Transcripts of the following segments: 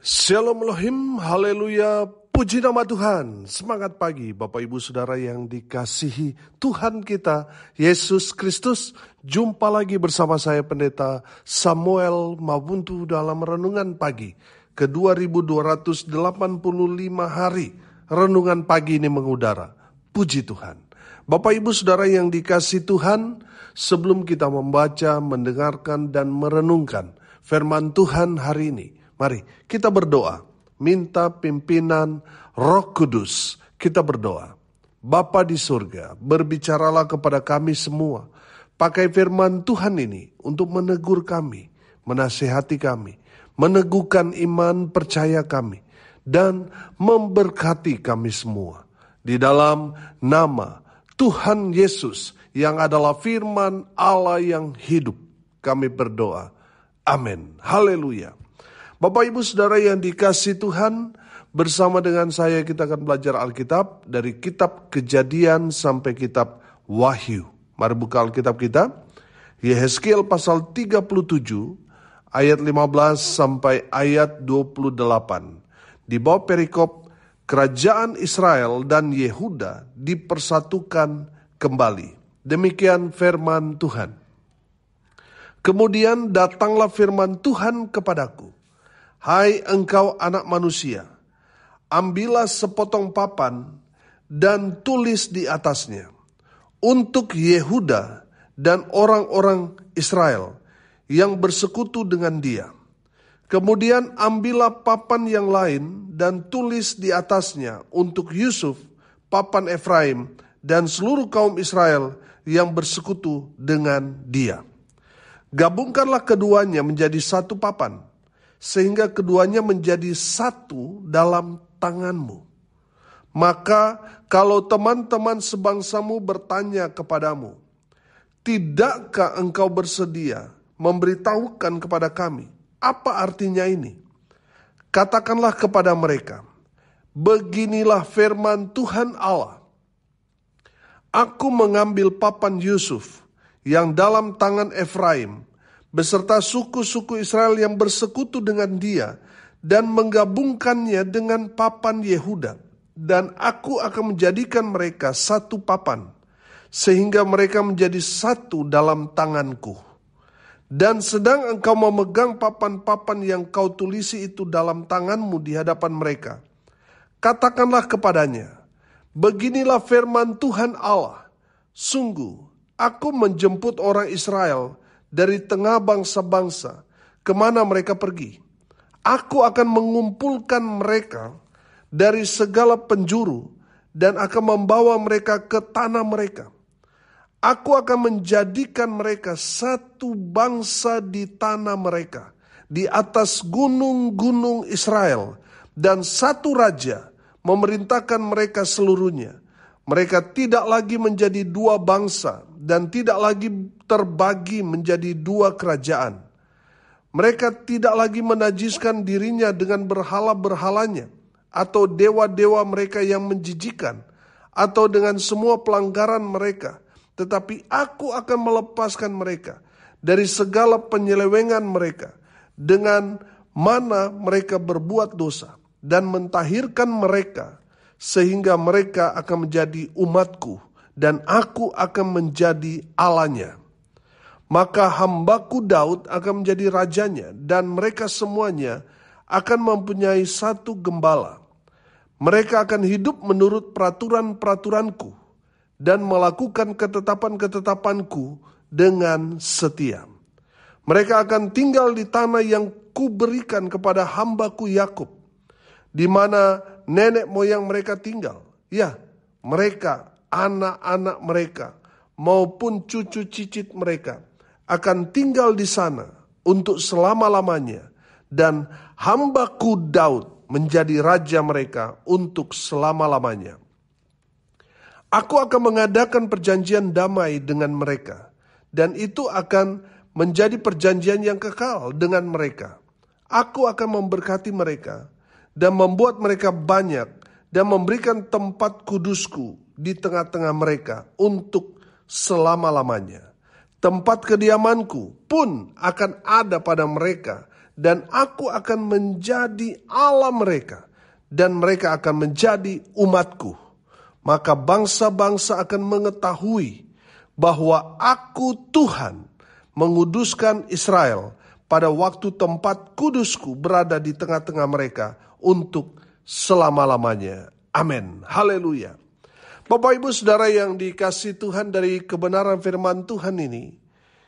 Shalom Elohim, haleluya, puji nama Tuhan. Semangat pagi Bapak Ibu Saudara yang dikasihi Tuhan kita, Yesus Kristus. Jumpa lagi bersama saya Pendeta Samuel Mabuntu dalam Renungan Pagi ke 2285 hari. Renungan pagi ini mengudara, puji Tuhan. Bapak Ibu Saudara yang dikasihi Tuhan, sebelum kita membaca, mendengarkan dan merenungkan firman Tuhan hari ini, mari kita berdoa, minta pimpinan Roh Kudus. Kita berdoa. Bapa di surga, berbicaralah kepada kami semua. Pakai firman Tuhan ini untuk menegur kami, menasihati kami, meneguhkan iman percaya kami, dan memberkati kami semua. Di dalam nama Tuhan Yesus yang adalah firman Allah yang hidup, kami berdoa. Amin. Haleluya. Bapak Ibu Saudara yang dikasihi Tuhan, bersama dengan saya kita akan belajar Alkitab dari kitab Kejadian sampai kitab Wahyu. Mari buka Alkitab kita, Yehezkiel pasal 37 ayat 15 sampai ayat 28. Di bawah perikop, kerajaan Israel dan Yehuda dipersatukan kembali. Demikian firman Tuhan. Kemudian datanglah firman Tuhan kepadaku. Hai engkau anak manusia, ambillah sepotong papan dan tulis di atasnya, untuk Yehuda dan orang-orang Israel yang bersekutu dengan dia. Kemudian ambillah papan yang lain dan tulis di atasnya, untuk Yusuf, papan Efraim, dan seluruh kaum Israel yang bersekutu dengan dia. Gabungkanlah keduanya menjadi satu papan, sehingga keduanya menjadi satu dalam tanganmu. Maka kalau teman-teman sebangsamu bertanya kepadamu, tidakkah engkau bersedia memberitahukan kepada kami apa artinya ini? Katakanlah kepada mereka, beginilah firman Tuhan Allah. Aku mengambil papan Yusuf yang dalam tangan Efraim, beserta suku-suku Israel yang bersekutu dengan dia, dan menggabungkannya dengan papan Yehuda. Dan aku akan menjadikan mereka satu papan, sehingga mereka menjadi satu dalam tanganku. Dan sedang engkau memegang papan-papan yang kau tulisi itu dalam tanganmu di hadapan mereka, katakanlah kepadanya, beginilah firman Tuhan Allah. Sungguh, aku menjemput orang Israel dari tengah bangsa-bangsa, kemana mereka pergi. Aku akan mengumpulkan mereka dari segala penjuru dan akan membawa mereka ke tanah mereka. Aku akan menjadikan mereka satu bangsa di tanah mereka, di atas gunung-gunung Israel, dan satu raja memerintahkan mereka seluruhnya. Mereka tidak lagi menjadi dua bangsa dan tidak lagi terbagi menjadi dua kerajaan. Mereka tidak lagi menajiskan dirinya dengan berhala-berhalanya atau dewa-dewa mereka yang menjijikan atau dengan semua pelanggaran mereka. Tetapi aku akan melepaskan mereka dari segala penyelewengan mereka dengan mana mereka berbuat dosa, dan mentahirkan mereka sehingga mereka akan menjadi umatku dan aku akan menjadi Allahnya. Maka hambaku Daud akan menjadi rajanya, dan mereka semuanya akan mempunyai satu gembala. Mereka akan hidup menurut peraturan-peraturanku dan melakukan ketetapan-ketetapanku dengan setia. Mereka akan tinggal di tanah yang kuberikan kepada hambaku Yakub, di mana nenek moyang mereka tinggal. Ya, mereka, anak-anak mereka, maupun cucu cicit mereka akan tinggal di sana untuk selama-lamanya. Dan hambaku Daud menjadi raja mereka untuk selama-lamanya. Aku akan mengadakan perjanjian damai dengan mereka, dan itu akan menjadi perjanjian yang kekal dengan mereka. Aku akan memberkati mereka dan membuat mereka banyak, dan memberikan tempat kudusku di tengah-tengah mereka untuk selama-lamanya. Tempat kediamanku pun akan ada pada mereka, dan aku akan menjadi Allah mereka, dan mereka akan menjadi umatku. Maka bangsa-bangsa akan mengetahui bahwa aku Tuhan menguduskan Israel pada waktu tempat kudusku berada di tengah-tengah mereka untuk selama-lamanya. Amin. Haleluya. Bapak Ibu Saudara yang dikasihi Tuhan, dari kebenaran firman Tuhan ini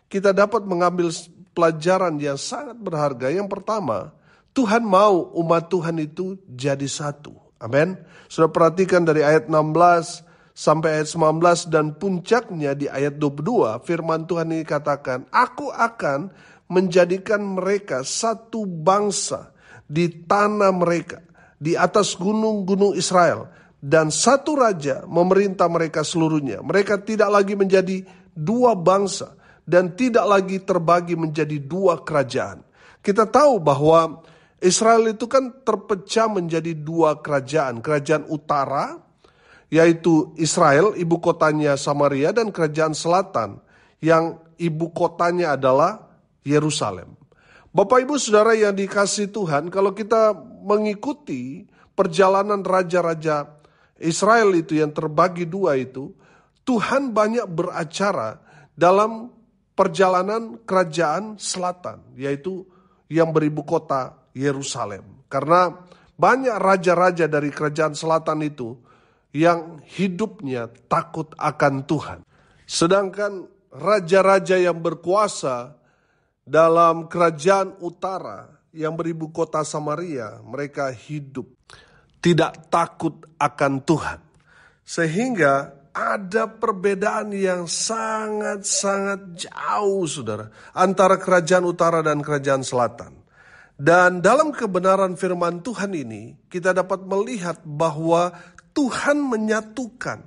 kita dapat mengambil pelajaran yang sangat berharga. Yang pertama, Tuhan mau umat Tuhan itu jadi satu. Amin. Sudah perhatikan dari ayat 16 sampai ayat 19 dan puncaknya di ayat 22, firman Tuhan ini katakan, aku akan menjadikan mereka satu bangsa di tanah mereka, di atas gunung-gunung Israel, dan satu raja memerintah mereka seluruhnya. Mereka tidak lagi menjadi dua bangsa dan tidak lagi terbagi menjadi dua kerajaan. Kita tahu bahwa Israel itu kan terpecah menjadi dua kerajaan. Kerajaan utara, yaitu Israel, ibu kotanya Samaria, dan kerajaan selatan yang ibu kotanya adalah Yerusalem. Bapak Ibu Saudara yang dikasihi Tuhan, kalau kita mengikuti perjalanan raja-raja Israel itu yang terbagi dua itu, Tuhan banyak beracara dalam perjalanan kerajaan selatan, yaitu yang beribu kota Yerusalem. Karena banyak raja-raja dari kerajaan selatan itu yang hidupnya takut akan Tuhan. Sedangkan raja-raja yang berkuasa dalam kerajaan utara yang beribu kota Samaria, mereka hidup tidak takut akan Tuhan. Sehingga ada perbedaan yang sangat-sangat jauh, saudara, antara kerajaan utara dan kerajaan selatan. Dan dalam kebenaran firman Tuhan ini, kita dapat melihat bahwa Tuhan menyatukan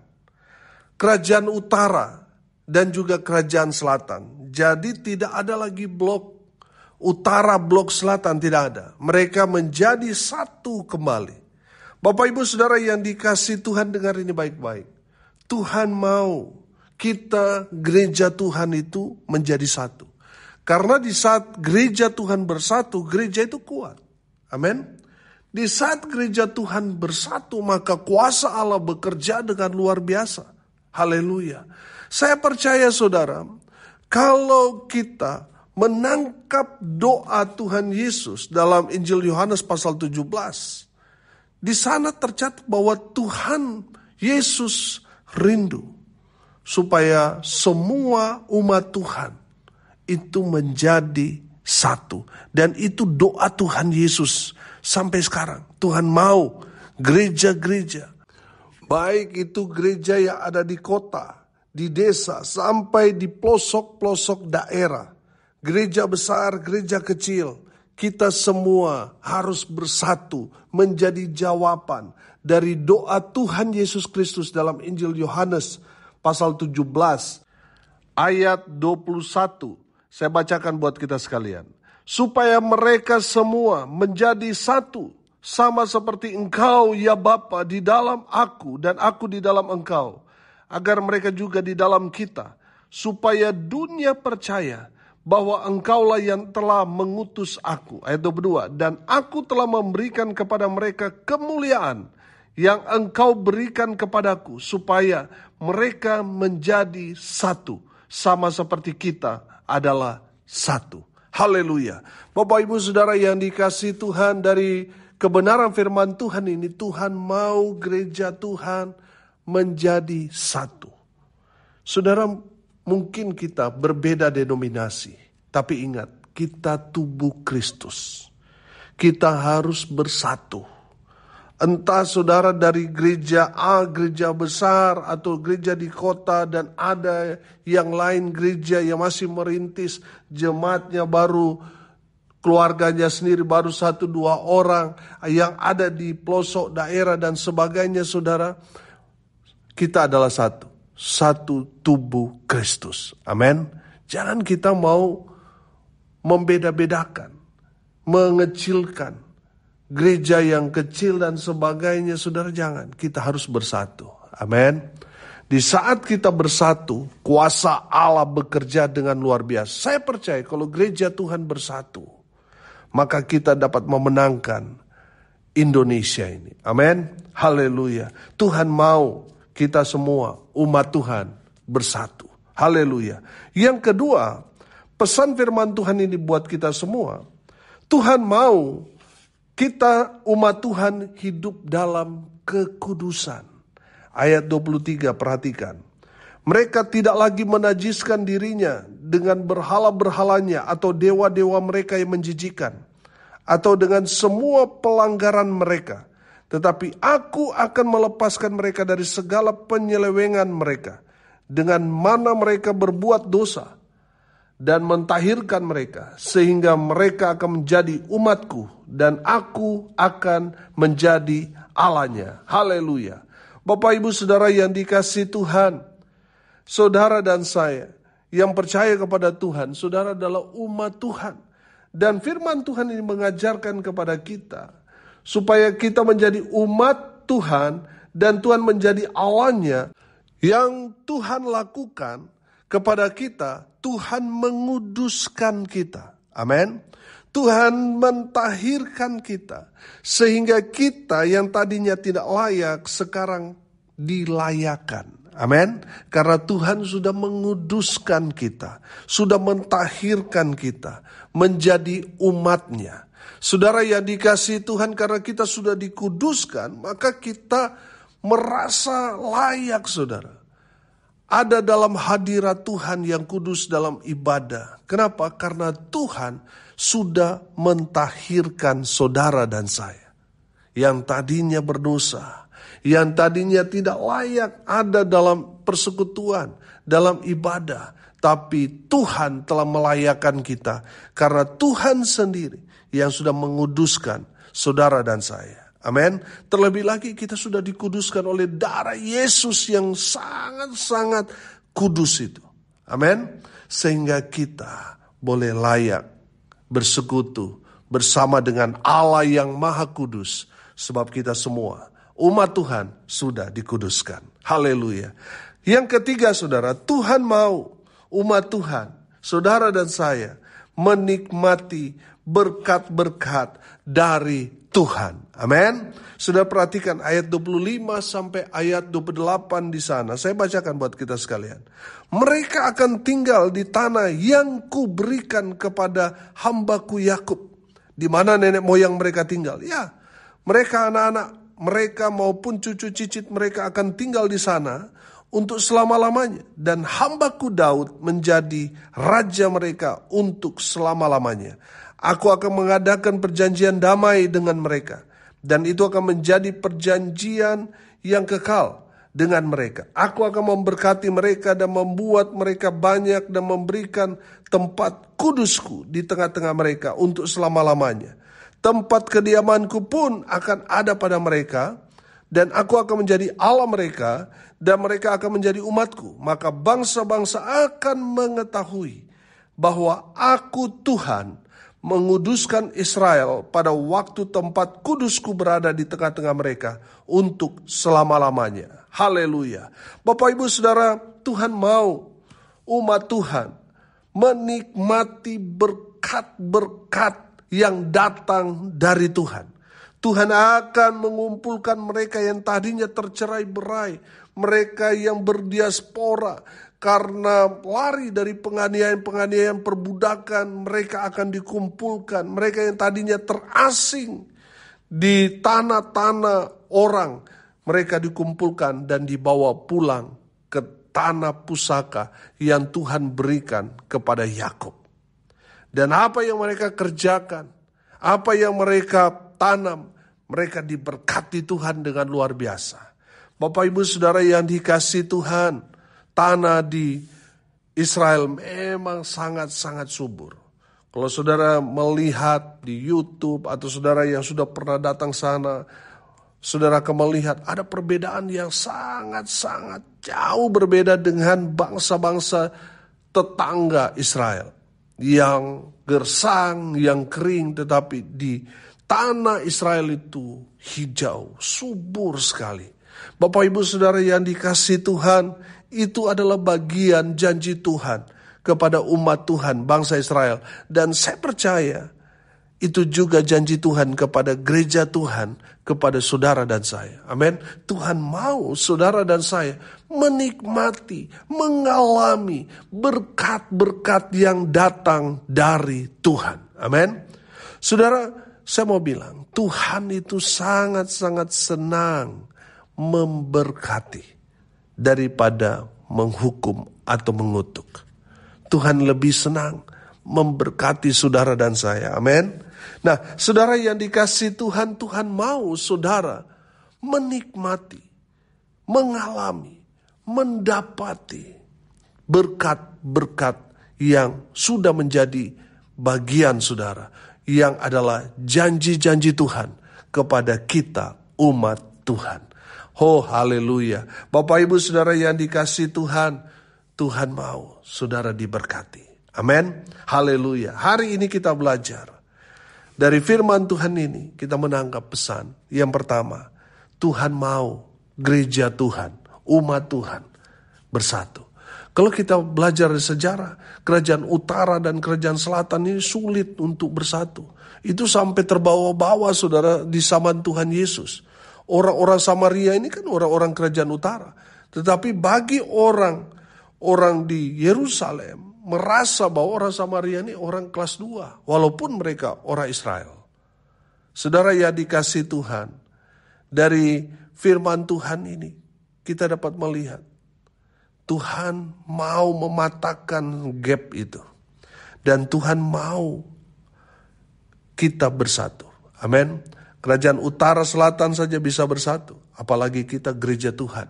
kerajaan utara dan juga kerajaan selatan. Jadi tidak ada lagi blok utara, blok selatan, tidak ada. Mereka menjadi satu kembali. Bapak Ibu Saudara yang dikasihi Tuhan, dengar ini baik-baik. Tuhan mau kita, gereja Tuhan itu menjadi satu. Karena di saat gereja Tuhan bersatu, gereja itu kuat. Amin. Di saat gereja Tuhan bersatu, maka kuasa Allah bekerja dengan luar biasa. Haleluya. Saya percaya saudara, kalau kita menangkap doa Tuhan Yesus dalam Injil Yohanes pasal 17, di sana tercatat bahwa Tuhan Yesus rindu supaya semua umat Tuhan itu menjadi satu. Dan itu doa Tuhan Yesus. Sampai sekarang Tuhan mau gereja-gereja, baik itu gereja yang ada di kota, di desa, sampai di pelosok-pelosok daerah, gereja besar, gereja kecil, kita semua harus bersatu menjadi jawaban dari doa Tuhan Yesus Kristus dalam Injil Yohanes pasal 17 ayat 21. Saya bacakan buat kita sekalian. Supaya mereka semua menjadi satu, sama seperti Engkau ya Bapa di dalam aku dan aku di dalam Engkau, agar mereka juga di dalam kita, supaya dunia percaya bahwa Engkaulah yang telah mengutus aku. Ayat 22, dan aku telah memberikan kepada mereka kemuliaan yang Engkau berikan kepadaku, supaya mereka menjadi satu, sama seperti kita adalah satu. Haleluya. Bapak Ibu Saudara yang dikasihi Tuhan, dari kebenaran firman Tuhan ini, Tuhan mau gereja Tuhan menjadi satu. Saudara, mungkin kita berbeda denominasi, tapi ingat, kita tubuh Kristus. Kita harus bersatu. Entah saudara dari gereja A, gereja besar, atau gereja di kota, dan ada yang lain gereja yang masih merintis, jemaatnya baru, keluarganya sendiri baru 1-2 orang, yang ada di pelosok daerah dan sebagainya, saudara. Kita adalah satu tubuh Kristus. Amin. Jangan kita mau membeda-bedakan, mengecilkan gereja yang kecil dan sebagainya, saudara, jangan. Kita harus bersatu. Amin. Di saat kita bersatu, kuasa Allah bekerja dengan luar biasa. Saya percaya kalau gereja Tuhan bersatu, maka kita dapat memenangkan Indonesia ini. Amin. Haleluya. Tuhan mau kita semua umat Tuhan bersatu. Haleluya. Yang kedua, pesan firman Tuhan ini buat kita semua. Tuhan mau kita umat Tuhan hidup dalam kekudusan. Ayat 23, perhatikan. Mereka tidak lagi menajiskan dirinya dengan berhala-berhalanya atau dewa-dewa mereka yang menjijikkan, atau dengan semua pelanggaran mereka. Tetapi aku akan melepaskan mereka dari segala penyelewengan mereka, dengan mana mereka berbuat dosa, dan mentahirkan mereka, sehingga mereka akan menjadi umatku, dan aku akan menjadi Allahnya. Haleluya. Bapak Ibu Saudara yang dikasihi Tuhan, saudara dan saya yang percaya kepada Tuhan, saudara adalah umat Tuhan. Dan firman Tuhan ini mengajarkan kepada kita supaya kita menjadi umat Tuhan dan Tuhan menjadi Allahnya. Yang Tuhan lakukan kepada kita, Tuhan menguduskan kita. Amin. Tuhan mentahirkan kita sehingga kita yang tadinya tidak layak sekarang dilayakkan. Amin. Karena Tuhan sudah menguduskan kita, sudah mentahirkan kita menjadi umatnya. Saudara yang dikasihi Tuhan, karena kita sudah dikuduskan, maka kita merasa layak, saudara. Ada dalam hadirat Tuhan yang kudus dalam ibadah. Kenapa? Karena Tuhan sudah mentahirkan saudara dan saya. Yang tadinya berdosa, yang tadinya tidak layak ada dalam persekutuan, dalam ibadah. Tapi Tuhan telah melayakkan kita karena Tuhan sendiri yang sudah menguduskan saudara dan saya. Amin. Terlebih lagi kita sudah dikuduskan oleh darah Yesus yang sangat-sangat kudus itu. Amin. Sehingga kita boleh layak bersekutu bersama dengan Allah yang Maha Kudus. Sebab kita semua umat Tuhan sudah dikuduskan. Haleluya. Yang ketiga, saudara, Tuhan mau umat Tuhan, saudara dan saya, menikmati berkat-berkat dari Tuhan. Amin. Sudah perhatikan ayat 25 sampai ayat 28 di sana. Saya bacakan buat kita sekalian. Mereka akan tinggal di tanah yang kuberikan kepada hambaku Yakub. Di mana nenek moyang mereka tinggal? Ya, mereka anak-anak mereka maupun cucu cicit mereka akan tinggal di sana untuk selama-lamanya. Dan hambaku Daud menjadi raja mereka untuk selama-lamanya. Aku akan mengadakan perjanjian damai dengan mereka. Dan itu akan menjadi perjanjian yang kekal dengan mereka. Aku akan memberkati mereka dan membuat mereka banyak dan memberikan tempat kudusku di tengah-tengah mereka untuk selama-lamanya. Tempat kediamanku pun akan ada pada mereka. Dan aku akan menjadi Allah mereka dan mereka akan menjadi umatku. Maka bangsa-bangsa akan mengetahui bahwa aku Tuhan menguduskan Israel pada waktu tempat kudusku berada di tengah-tengah mereka untuk selama-lamanya. Haleluya. Bapak Ibu Saudara, Tuhan mau umat Tuhan menikmati berkat-berkat yang datang dari Tuhan. Tuhan akan mengumpulkan mereka yang tadinya tercerai-berai, mereka yang berdiaspora, karena lari dari penganiayaan-penganiayaan perbudakan, mereka akan dikumpulkan. Mereka yang tadinya terasing di tanah-tanah orang, mereka dikumpulkan dan dibawa pulang ke tanah pusaka yang Tuhan berikan kepada Yakub. Dan apa yang mereka kerjakan, apa yang mereka tanam, mereka diberkati Tuhan dengan luar biasa. Bapak Ibu Saudara yang dikasihi Tuhan, tanah di Israel memang sangat-sangat subur. Kalau saudara melihat di YouTube atau saudara yang sudah pernah datang sana, saudara akan melihat ada perbedaan yang sangat-sangat jauh berbeda dengan bangsa-bangsa tetangga Israel. Yang gersang, yang kering, tetapi di tanah Israel itu hijau, subur sekali. Bapak Ibu Saudara yang dikasihi Tuhan, itu adalah bagian janji Tuhan kepada umat Tuhan, bangsa Israel. Dan saya percaya Itu juga janji Tuhan kepada gereja Tuhan, kepada saudara dan saya. Amin. Tuhan mau saudara dan saya menikmati, mengalami berkat-berkat yang datang dari Tuhan. Amin. Saudara, saya mau bilang, Tuhan itu sangat-sangat senang memberkati daripada menghukum atau mengutuk. Tuhan lebih senang memberkati saudara dan saya. Amin. Nah, saudara yang dikasihi Tuhan, Tuhan mau saudara menikmati, mengalami, mendapati berkat-berkat yang sudah menjadi bagian saudara, yang adalah janji-janji Tuhan kepada kita umat Tuhan. Oh, haleluya. Bapak Ibu saudara yang dikasihi Tuhan, Tuhan mau saudara diberkati. Amin. Haleluya. Hari ini kita belajar dari firman Tuhan ini, kita menangkap pesan. Yang pertama, Tuhan mau gereja Tuhan, umat Tuhan bersatu. Kalau kita belajar dari sejarah, kerajaan utara dan kerajaan selatan ini sulit untuk bersatu. Itu sampai terbawa-bawa saudara di zaman Tuhan Yesus. Orang-orang Samaria ini kan orang-orang kerajaan utara. Tetapi bagi orang di Yerusalem merasa bahwa orang Samaria ini orang kelas 2, walaupun mereka orang Israel. Saudara yang dikasihi Tuhan, dari firman Tuhan ini kita dapat melihat Tuhan mau mematahkan gap itu, dan Tuhan mau kita bersatu. Amin. Kerajaan utara selatan saja bisa bersatu, apalagi kita gereja Tuhan.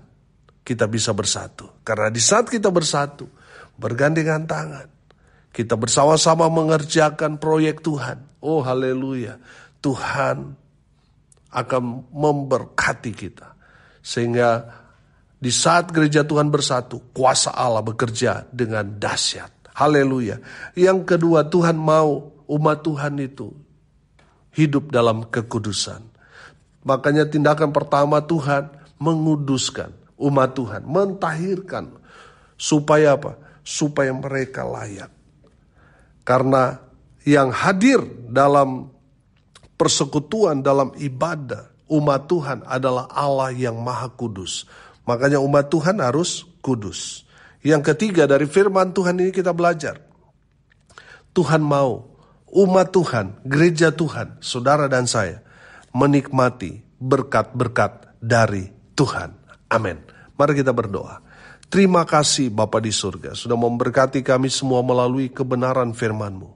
Kita bisa bersatu karena di saat kita bersatu, bergandengan tangan, kita bersama-sama mengerjakan proyek Tuhan. Oh haleluya. Tuhan akan memberkati kita. Sehingga di saat gereja Tuhan bersatu, kuasa Allah bekerja dengan dahsyat. Haleluya. Yang kedua, Tuhan mau umat Tuhan itu hidup dalam kekudusan. Makanya tindakan pertama Tuhan menguduskan umat Tuhan, mentahirkan. Supaya apa? Supaya mereka layak. Karena yang hadir dalam persekutuan, dalam ibadah umat Tuhan adalah Allah yang maha kudus. Makanya umat Tuhan harus kudus. Yang ketiga, dari firman Tuhan ini kita belajar, Tuhan mau umat Tuhan, gereja Tuhan, saudara dan saya menikmati berkat-berkat dari Tuhan. Amin. Mari kita berdoa. Terima kasih Bapa di surga sudah memberkati kami semua melalui kebenaran firman-Mu.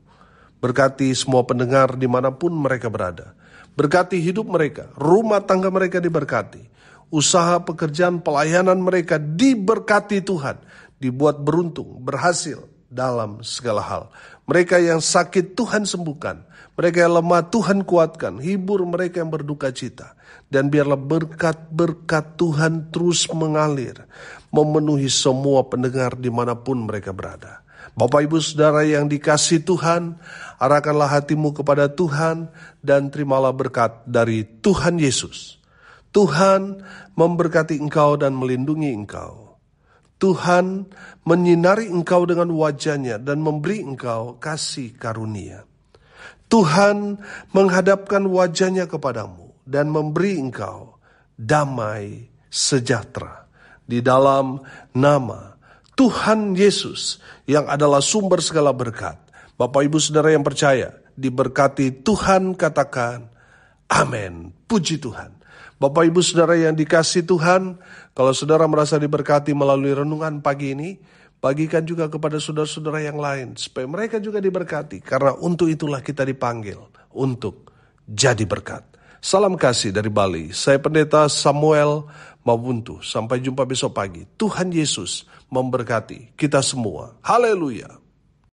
Berkati semua pendengar dimanapun mereka berada. Berkati hidup mereka, rumah tangga mereka diberkati. Usaha, pekerjaan, pelayanan mereka diberkati Tuhan. Dibuat beruntung, berhasil dalam segala hal. Mereka yang sakit Tuhan sembuhkan. Mereka yang lemah Tuhan kuatkan. Hibur mereka yang berduka cita. Dan biarlah berkat-berkat Tuhan terus mengalir, memenuhi semua pendengar dimanapun mereka berada. Bapak Ibu Saudara yang dikasihi Tuhan, arahkanlah hatimu kepada Tuhan dan terimalah berkat dari Tuhan Yesus. Tuhan memberkati engkau dan melindungi engkau. Tuhan menyinari engkau dengan wajah-Nya dan memberi engkau kasih karunia. Tuhan menghadapkan wajah-Nya kepadamu dan memberi engkau damai sejahtera. Di dalam nama Tuhan Yesus yang adalah sumber segala berkat. Bapak Ibu Saudara yang percaya, diberkati Tuhan, katakan amin. Puji Tuhan. Bapak Ibu Saudara yang dikasihi Tuhan, kalau saudara merasa diberkati melalui renungan pagi ini, bagikan juga kepada saudara-saudara yang lain, supaya mereka juga diberkati. Karena untuk itulah kita dipanggil untuk jadi berkat. Salam kasih dari Bali. Saya Pendeta Samuel Mabuntu. Sampai jumpa besok pagi. Tuhan Yesus memberkati kita semua. Haleluya.